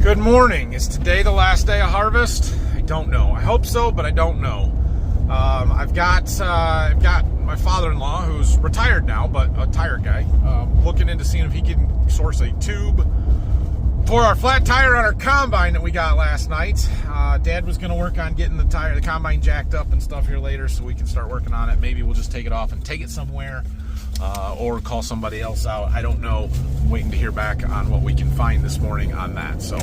Good morning. Is today the last day of harvest? I don't know. I hope so, but I don't know. I've got my father-in-law, who's retired now, but a tire guy, looking into seeing if he can source a tube for our flat tire on our combine that we got last night. Dad was going to work on getting the combine jacked up and stuff here later, so we can start working on it. Maybe we'll just take it off and take it somewhere, or call somebody else out. I don't know. I'm waiting to hear back on what we can find this morning on that. So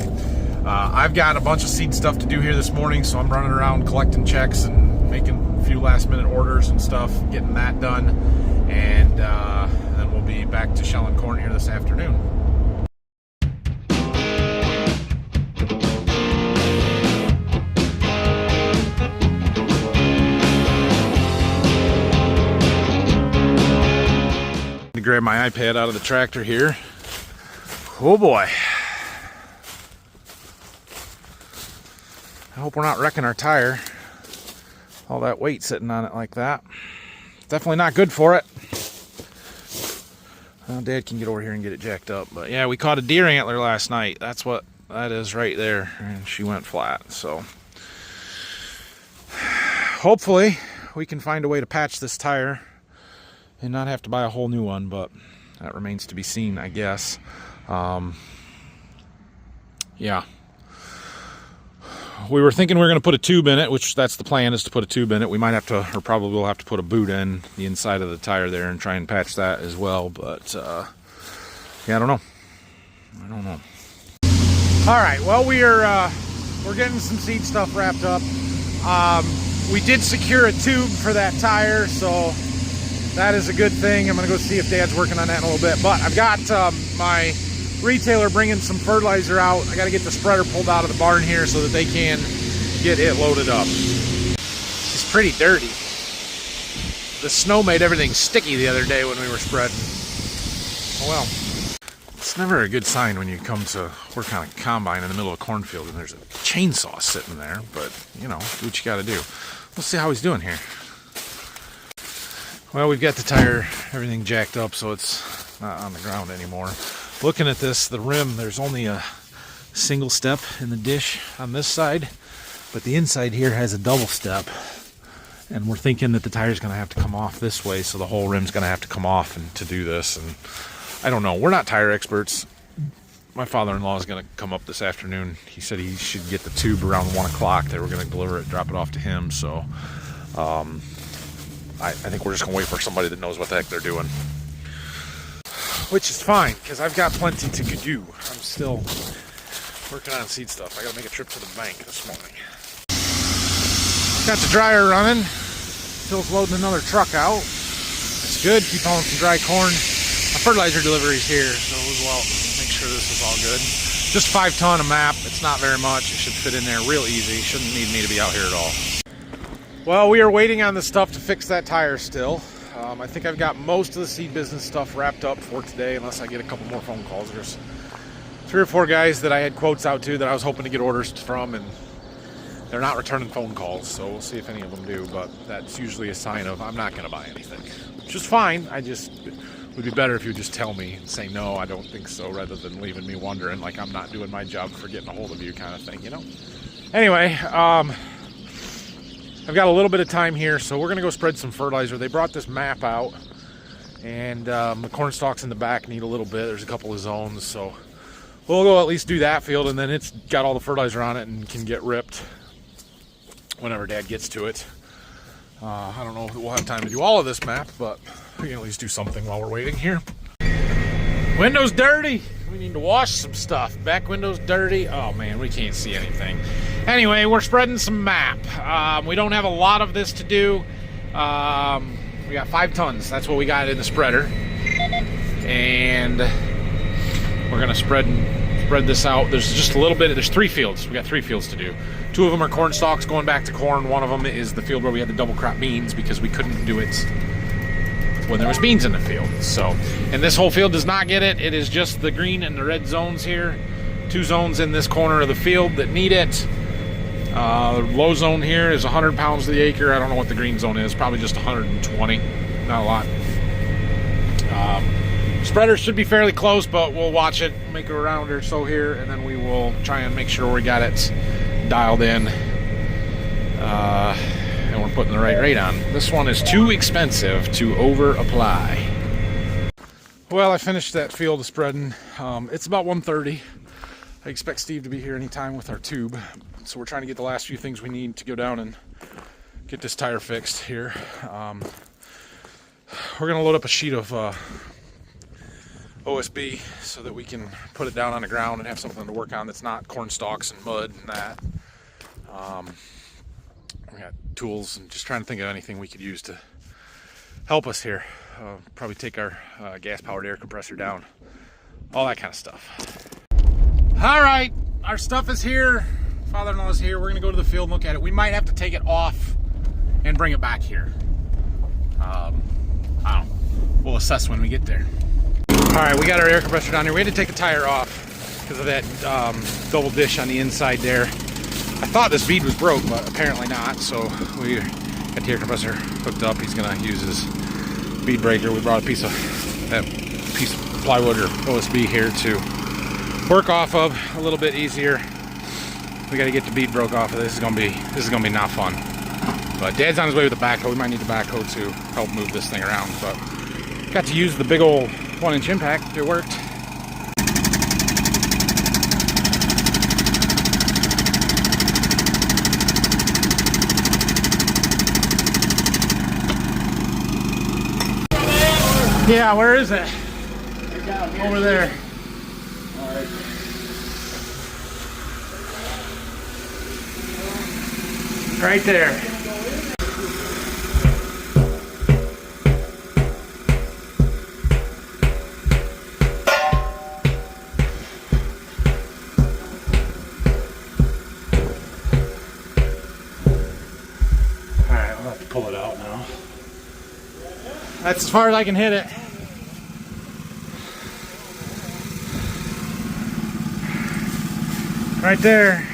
I've got a bunch of seed stuff to do here this morning, so I'm running around collecting checks and making a few last minute orders and stuff, getting that done, and then we'll be back to shelling corn here this afternoon. Grab my iPad out of the tractor here. Oh boy. I hope we're not wrecking our tire. All that weight sitting on it like that. Definitely not good for it. Well, Dad can get over here and get it jacked up. But yeah, we caught a deer antler last night. That's what that is right there. And she went flat. So hopefully we can find a way to patch this tire and not have to buy a whole new one, but that remains to be seen, I guess. Yeah. We were thinking we were going to put a tube in it, which that's the plan, is to put a tube in it. We might have to, or probably will have to put a boot in the inside of the tire there and try and patch that as well. But, yeah, I don't know. All right, well, we're getting some seed stuff wrapped up. We did secure a tube for that tire, so that is a good thing. I'm going to go see if Dad's working on that in a little bit. But I've got my retailer bringing some fertilizer out. I got to get the spreader pulled out of the barn here so that they can get it loaded up. It's pretty dirty. The snow made everything sticky the other day when we were spreading. Oh well. It's never a good sign when you come to work on a combine in the middle of a cornfield and there's a chainsaw sitting there. But, you know, do what you got to do. We'll see how he's doing here. Well, we've got the tire, everything jacked up, so it's not on the ground anymore. Looking at this, the rim, there's only a single step in the dish on this side, but the inside here has a double step. And we're thinking that the tire's going to have to come off this way, so the whole rim's going to have to come off and to do this. And I don't know. We're not tire experts. My father-in-law is going to come up this afternoon. He said he should get the tube around 1 o'clock. They were going to deliver it, drop it off to him, so I think we're just going to wait for somebody that knows what the heck they're doing. Which is fine, because I've got plenty to do. I'm still working on seed stuff. I got to make a trip to the bank this morning. Got the dryer running. Phil's loading another truck out. That's good. Keep hauling some dry corn. My fertilizer delivery's here, so we'll make sure this is all good. Just 5 ton a map. It's not very much. It should fit in there real easy. Shouldn't need me to be out here at all. Well, we are waiting on the stuff to fix that tire still. I think I've got most of the seed business stuff wrapped up for today, unless I get a couple more phone calls. There's 3 or 4 guys that I had quotes out to that I was hoping to get orders from, and they're not returning phone calls, so we'll see if any of them do, but that's usually a sign of I'm not going to buy anything, which is fine. It would be better if you would just tell me and say, no, I don't think so, rather than leaving me wondering like I'm not doing my job for getting a hold of you kind of thing, you know? Anyway, I've got a little bit of time here, so we're going to go spread some fertilizer. They brought this map out, and the corn stalks in the back need a little bit. There's a couple of zones, so we'll go at least do that field, and then it's got all the fertilizer on it and can get ripped whenever Dad gets to it. I don't know if we'll have time to do all of this map, but we can at least do something while we're waiting here. Window's dirty. We need to wash some stuff. Back window's dirty. Oh man, we can't see anything. Anyway, we're spreading some map. We don't have a lot of this to do. We got 5 tons. That's what we got in the spreader. And we're gonna spread this out. There's just a little bit. There's 3 fields. We got 3 fields to do. 2 of them are corn stalks going back to corn. One of them is the field where we had the double crop beans because we couldn't do it when there was beans in the field. So, and this whole field does not get it. It is just the green and the red zones here. 2 zones in this corner of the field that need it. Low zone here is 100 pounds to the acre. I don't know what the green zone is. Probably just 120. Not a lot. Spreader should be fairly close, but we'll watch it, make a round or so here, and then we will try and make sure we got it dialed in. And we're putting the right rate on. This one is too expensive to over apply. Well, I finished that field of spreading. It's about 1:30. I expect Steve to be here anytime with our tube. So we're trying to get the last few things we need to go down and get this tire fixed here. We're gonna load up a sheet of OSB so that we can put it down on the ground and have something to work on that's not corn stalks and mud and that. We got tools and just trying to think of anything we could use to help us here. Probably take our gas-powered air compressor down. All that kind of stuff. All right, our stuff is here. Father-in-law's here. We're gonna go to the field and look at it. We might have to take it off and bring it back here. I don't know. We'll assess when we get there. All right, we got our air compressor down here. We had to take the tire off because of that double dish on the inside there. I thought this bead was broke, but apparently not. So we got the air compressor hooked up. He's gonna use his bead breaker. We brought a piece of plywood or OSB here to work off of a little bit easier. We got to get the bead broke off of this. This is gonna be not fun. But Dad's on his way with the backhoe. We might need the backhoe to help move this thing around. But got to use the big old 1-inch impact. It worked. Yeah, where is it? Over there. All right. Right there. All right, we'll have to pull it out now. That's as far as I can hit it. Right there.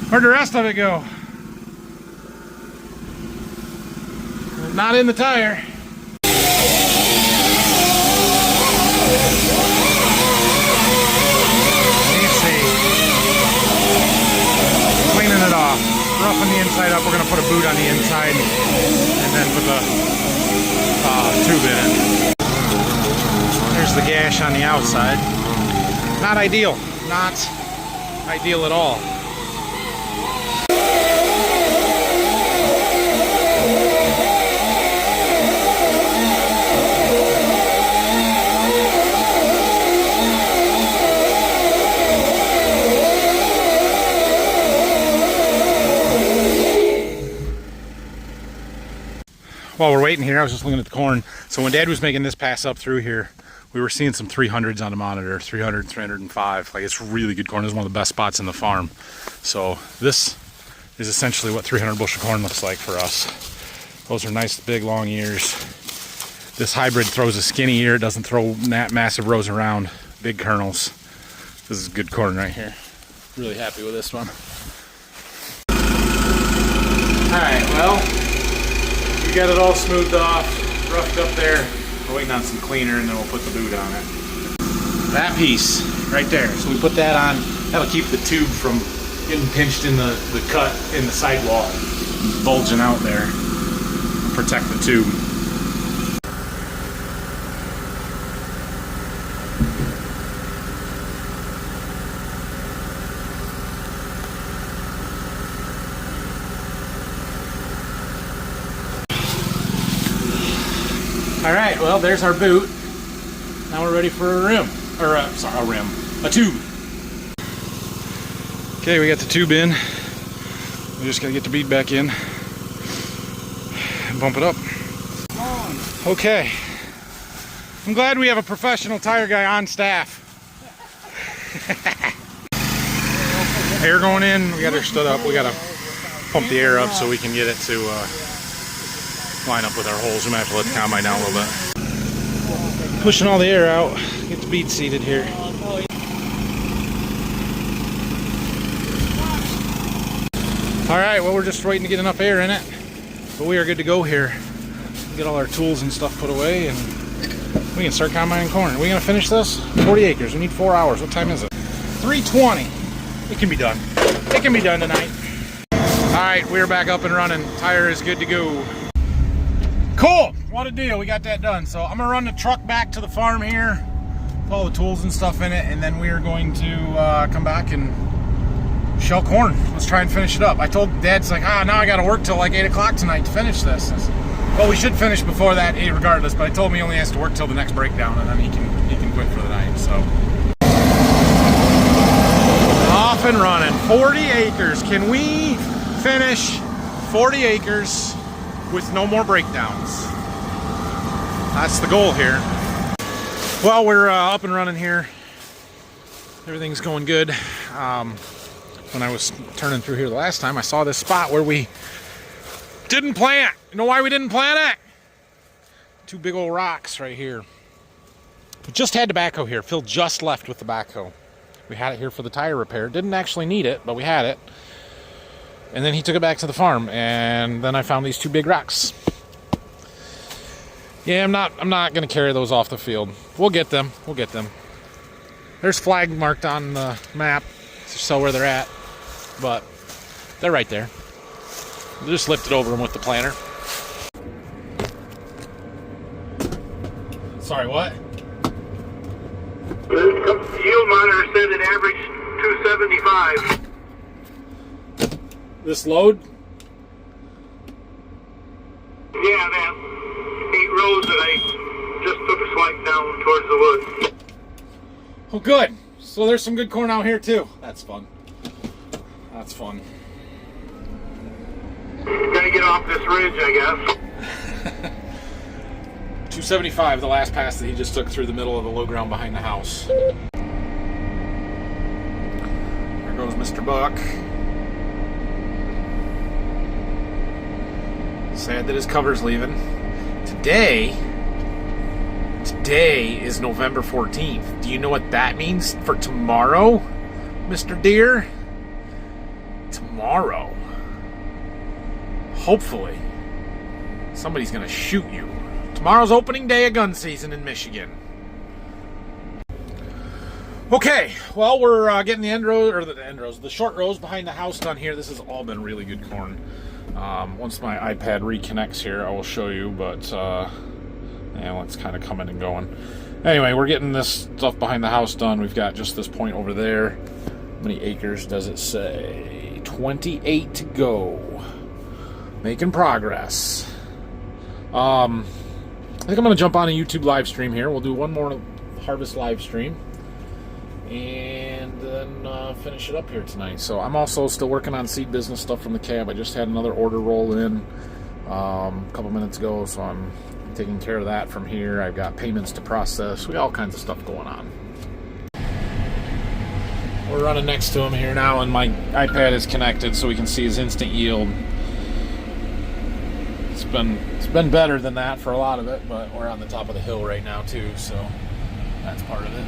Where'd the rest of it go? Not in the tire. You see. Cleaning it off. Roughing the inside up. We're going to put a boot on the inside and then put the tube in it. There's the gash on the outside. Not ideal. Not ideal at all. While we're waiting here, I was just looking at the corn. So when Dad was making this pass up through here, we were seeing some 300s on the monitor, 300, 305. Like, it's really good corn. This is one of the best spots in the farm. So this is essentially what 300 bushel corn looks like for us. Those are nice, big, long ears. This hybrid throws a skinny ear. It doesn't throw massive rows around, big kernels. This is good corn right here. Really happy with this one. All right, well, we got it all smoothed off, roughed up there. We're waiting on some cleaner and then we'll put the boot on it. That piece right there. So we put that on. That'll keep the tube from getting pinched in the cut in the sidewall, bulging out there. Protect the tube. All right, well, there's our boot. Now we're ready for a rim, or a tube. Okay, we got the tube in. We just gotta get the bead back in and bump it up. Okay, I'm glad we have a professional tire guy on staff. Air going in, we got her stood up. We gotta pump the air up so we can get it to line up with our holes. We might have to let the combine down a little bit. Pushing all the air out, get the bead seated here. All right, well, we're just waiting to get enough air in it, but we are good to go here. get all our tools and stuff put away, and we can start combining corn. Are we gonna finish this? 40 acres, we need 4 hours. What time is it? 3:20. It can be done. It can be done tonight. All right, we're back up and running. Tire is good to go. Cool, what a deal, we got that done. So I'm gonna run the truck back to the farm here, with all the tools and stuff in it, and then we are going to come back and shell corn. Let's try and finish it up. I told Dad's like, now I gotta work till like 8 o'clock tonight to finish this. I said, well, we should finish before that regardless, but I told him he only has to work till the next breakdown, and then he can quit for the night, so. Off and running, 40 acres. Can we finish 40 acres with no more breakdowns? That's the goal here. Well, we're up and running here. Everything's going good. When I was turning through here the last time, I saw this spot where we didn't plant. You know why we didn't plant it? Two big old rocks right here. We just had the backhoe here. Phil just left with the backhoe. We had it here for the tire repair. Didn't actually need it, but we had it. And then he took it back to the farm, and then I found these two big rocks. Yeah, I'm not gonna carry those off the field. We'll get them. We'll get them. There's flag marked on the map to show where they're at, but they're right there. We just lifted over them with the planter. Sorry, what? The yield monitor said an average 275. This load? Yeah, that 8 rows that I just took a swipe down towards the woods. Oh, good. So there's some good corn out here too. That's fun. That's fun. Gotta get off this ridge, I guess. 275, the last pass that he just took through the middle of the low ground behind the house. There goes Mr. Buck. Sad that his cover's leaving. Today is November 14th. Do you know what that means for tomorrow, Mr. Deer? Tomorrow, hopefully, somebody's gonna shoot you. Tomorrow's opening day of gun season in Michigan. Okay, well, we're getting the the short rows behind the house done here. This has all been really good corn. Once my iPad reconnects here, I will show you, but yeah, it's kind of coming and going. Anyway, we're getting this stuff behind the house done. We've got just this point over there. How many acres does it say? 28 to go. Making progress. I think I'm going to jump on a YouTube live stream here. We'll do one more harvest live stream and then finish it up here tonight. So I'm also still working on seed business stuff from the cab. I just had another order roll in a couple minutes ago, so I'm taking care of that from here. I've got payments to process. We got all kinds of stuff going on. We're running next to him here now, and my iPad is connected so we can see his instant yield. It's been better than that for a lot of it, but we're on the top of the hill right now too, so that's part of it.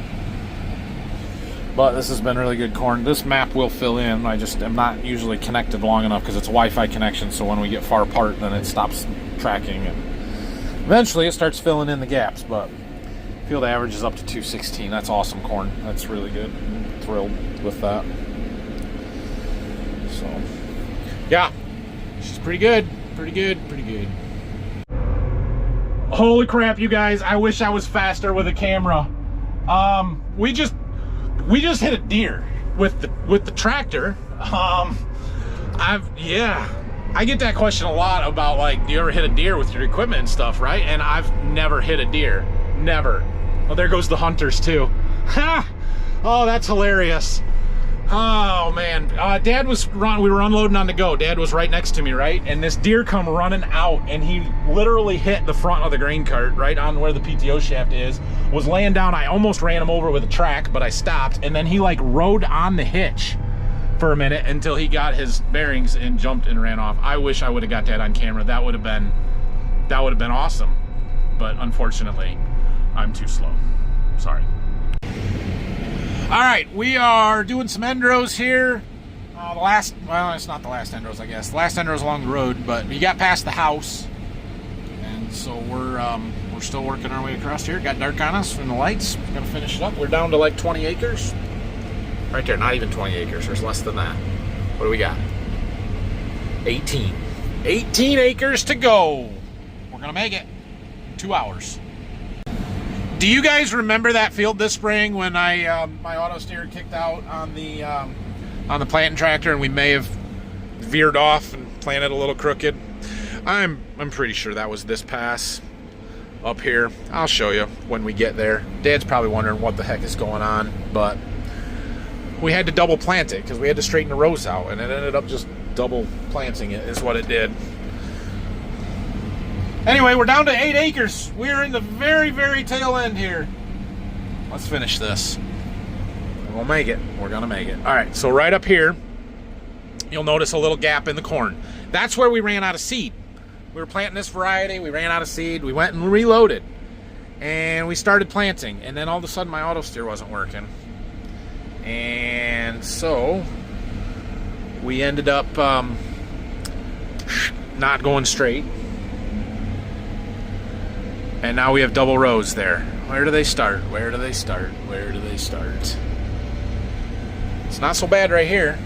But this has been really good corn. This map will fill in. I just am not usually connected long enough because it's a Wi-Fi connection, so when we get far apart, then it stops tracking, and eventually it starts filling in the gaps. But field average is up to 216. That's awesome corn. That's really good. I'm thrilled with that. So yeah, she's pretty good. Pretty good. Holy crap, you guys, I wish I was faster with a camera. We just hit a deer with the tractor. I get that question a lot about, like, do you ever hit a deer with your equipment and stuff, right? And I've never hit a deer. Never. Well, there goes the hunters too. Ha! Oh, that's hilarious. Oh man, Dad was we were unloading on the go. Dad was right next to me, right? And this deer come running out, and he literally hit the front of the grain cart right on where the PTO shaft is. Was laying down. I almost ran him over with a track, but I stopped, and then he like rode on the hitch for a minute until he got his bearings and jumped and ran off. I wish I would have got that on camera. That would have been awesome. But unfortunately, I'm too slow. Sorry. All right, we are doing some end rows here. Well, it's not the last end rows, I guess. The last end rows along the road, but we got past the house. And So we're still working our way across here. Got dark on us from the lights. Gonna finish it up. We're down to like 20 acres. Right there, not even 20 acres. There's less than that. What do we got? 18. 18 acres to go. We're gonna make it. 2 hours. Do you guys remember that field this spring when I my auto steer kicked out on the planting tractor and we may have veered off and planted a little crooked? I'm pretty sure that was this pass up here. I'll show you when we get there. Dad's probably wondering what the heck is going on, but we had to double plant it because we had to straighten the rows out, and it ended up just double planting it is what it did. Anyway, we're down to 8 acres. We're in the very, very tail end here. Let's finish this. We'll make it. We're gonna make it. All right, so right up here, you'll notice a little gap in the corn. That's where we ran out of seed. We were planting this variety, we ran out of seed, we went and reloaded. And we started planting, and then all of a sudden my auto steer wasn't working. And so we ended up not going straight. And now we have double rows there. Where do they start? Where do they start? Where do they start? It's not so bad right here.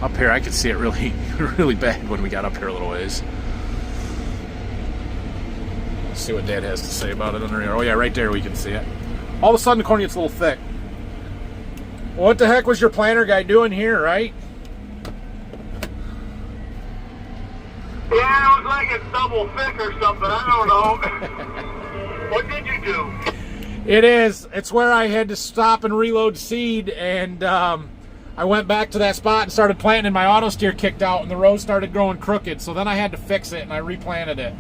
Up here, I could see it really, really bad when we got up here a little ways. Let's see what Dad has to say about it under here. Oh yeah, right there we can see it. All of a sudden the corn gets a little thick. What the heck was your planter guy doing here, right? Yeah, it was like it's double thick or something. I don't know. What did you do? It is. It's where I had to stop and reload seed, and I went back to that spot and started planting, and my auto steer kicked out, and the row started growing crooked. So then I had to fix it, and I replanted it.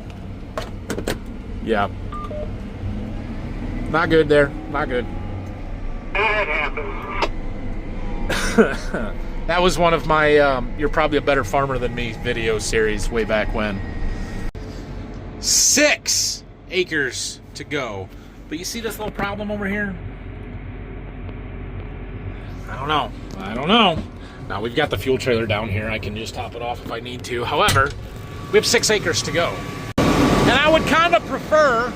Yeah. Not good there. Not good. That happens. That was one of my You're Probably a Better Farmer Than Me video series way back when. 6 acres to go. But you see this little problem over here? I don't know. Now we've got the fuel trailer down here. I can just top it off if I need to. However, we have 6 acres to go. And I would kind of prefer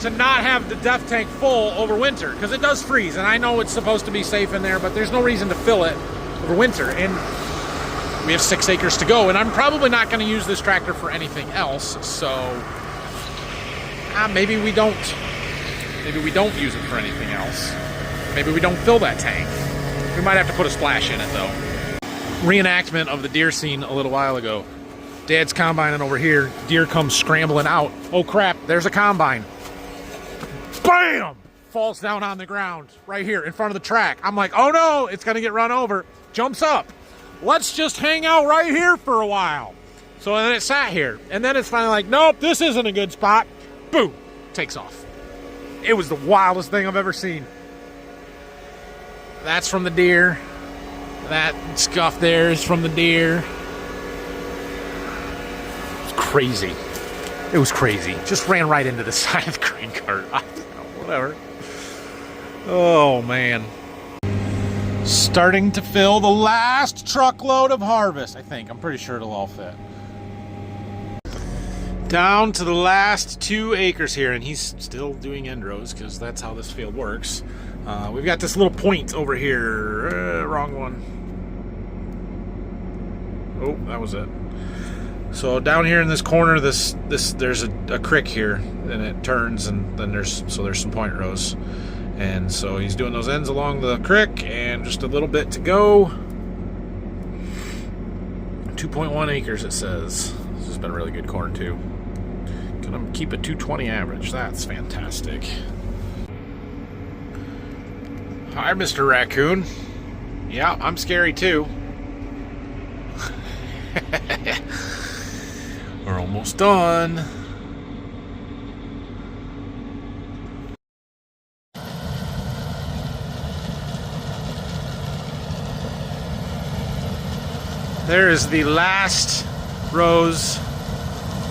to not have the depth tank full over winter, because it does freeze, and I know it's supposed to be safe in there, but there's no reason to fill it over winter. And we have 6 acres to go, and I'm probably not going to use this tractor for anything else, so maybe we don't use it for anything else. Maybe we don't fill that tank. We might have to put a splash in it though. Reenactment of the deer scene a little while ago. Dad's combining over here. Deer comes scrambling out. Oh crap, there's a combine. Bam! Falls down on the ground right here in front of the track. I'm like, oh no, it's gonna get run over. Jumps up. Let's just hang out right here for a while. So then it sat here. And then it's finally like, nope, this isn't a good spot. Boom, takes off. It was the wildest thing I've ever seen. That's from the deer. That scuff there is from the deer. It's crazy. It was crazy. Just ran right into the side of the grain cart. I don't know, whatever. Oh, man. Starting to fill the last truckload of harvest, I think. I'm pretty sure it'll all fit. Down to the last 2 acres here, and he's still doing end rows because that's how this field works. We've got this little point over here. Wrong one. Oh, that was it. So down here in this corner, there's a creek here, and it turns, and then there's some point rows, and so he's doing those ends along the creek, and just a little bit to go. 2.1 acres, it says. This has been really good corn too. Gonna keep a 220 average. That's fantastic. Hi, Mr. Raccoon. Yeah, I'm scary too. We're almost done. There is the last rows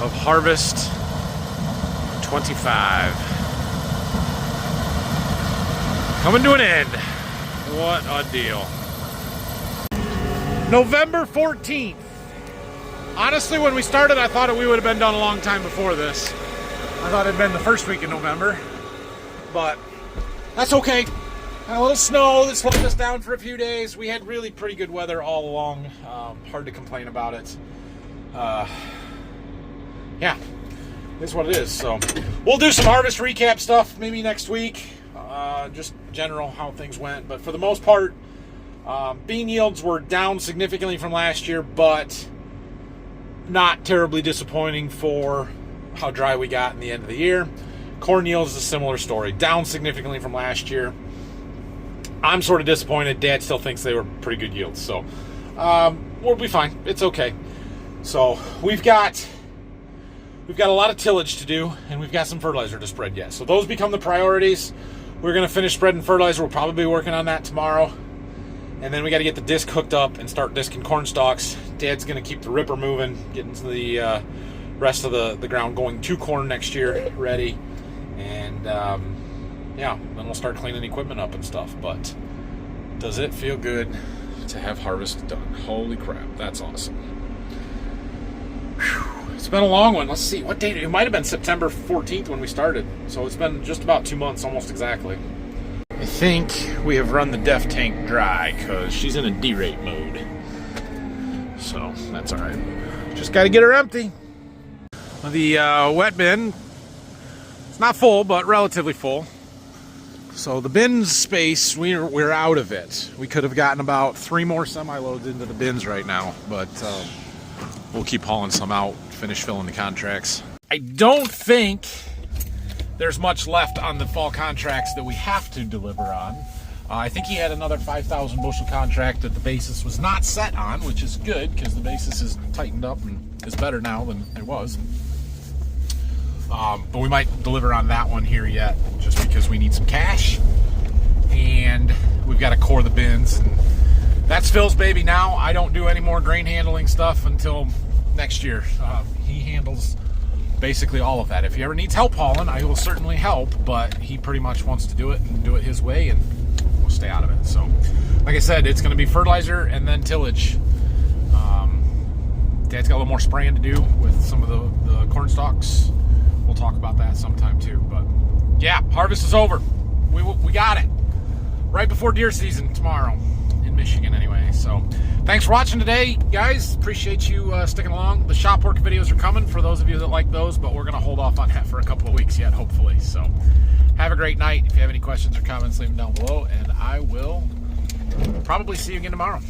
of harvest 25. Coming to an end. What a deal. November 14th. Honestly, when we started, I thought we would have been done a long time before this. I thought it'd been the first week in November, but that's okay. A little snow that slowed us down for a few days. We had really pretty good weather all along. Hard to complain about it. Yeah, it's what it is. So we'll do some harvest recap stuff maybe next week. Just general how things went, but for the most part, bean yields were down significantly from last year, but not terribly disappointing for how dry we got in the end of the year. Corn yields is a similar story, down significantly from last year. I'm sort of disappointed. Dad still thinks they were pretty good yields, so we'll be fine. It's okay. So we've got a lot of tillage to do, and we've got some fertilizer to spread yet. So those become the priorities. We're going to finish spreading fertilizer. We'll probably be working on that tomorrow. And then we got to get the disc hooked up and start disking corn stalks. Dad's going to keep the ripper moving, getting to the rest of the ground going to corn next year ready. And yeah, then we'll start cleaning equipment up and stuff. But does it feel good to have harvest done? Holy crap, that's awesome. Whew. It's been a long one. Let's see, what date? It might have been September 14th when we started. So it's been just about 2 months, almost exactly. I think we have run the DEF tank dry because she's in a derate mode. So that's all right. Just got to get her empty. The wet bin, it's not full, but relatively full. So the bins space, we're out of it. We could have gotten about 3 more semi-loads into the bins right now, but we'll keep hauling some out, finish filling the contracts. I don't think there's much left on the fall contracts that we have to deliver on. I think he had another 5,000 bushel contract that the basis was not set on, which is good because the basis is tightened up and is better now than it was. But we might deliver on that one here yet, just because we need some cash, and we've got to core the bins, and that's Phil's baby now. I don't do any more grain handling stuff until next year. He handles basically all of that. If he ever needs help hauling, I will certainly help, but he pretty much wants to do it and do it his way, and we'll stay out of it. So, like I said, it's going to be fertilizer and then tillage. Dad's got a little more spraying to do with some of the corn stalks. We'll talk about that sometime too. But yeah, harvest is over. We got it. Right before deer season tomorrow in Michigan anyway. So thanks for watching today, guys. Appreciate you sticking along. The shop work videos are coming for those of you that like those, but we're going to hold off on that for a couple of weeks yet, hopefully. So have a great night. If you have any questions or comments, leave them down below, and I will probably see you again tomorrow.